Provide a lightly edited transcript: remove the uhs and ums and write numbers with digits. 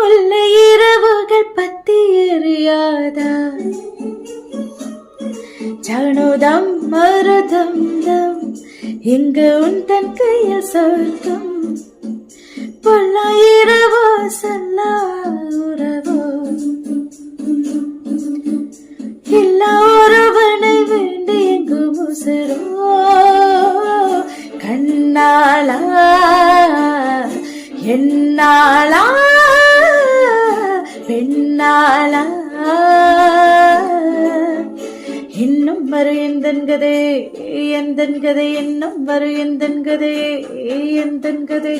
முல்லை இரவுகள் பத்தி எறியாதா ஜானுதம் மருதம் தம் இங்கு உன் தன் கையில் சொர்க்கம் பொல்லா இரவோ சல்லா உறவோ எல்லா உறவனை வேண்டி எங்கு முசரோ கண்ணாளா என்னாளா பெண்ணாளா இன்னும் வரு எந்தன் கதை எந்தன் கதை இன்னும் வரு எந்தன் கதை எந்தன் கதை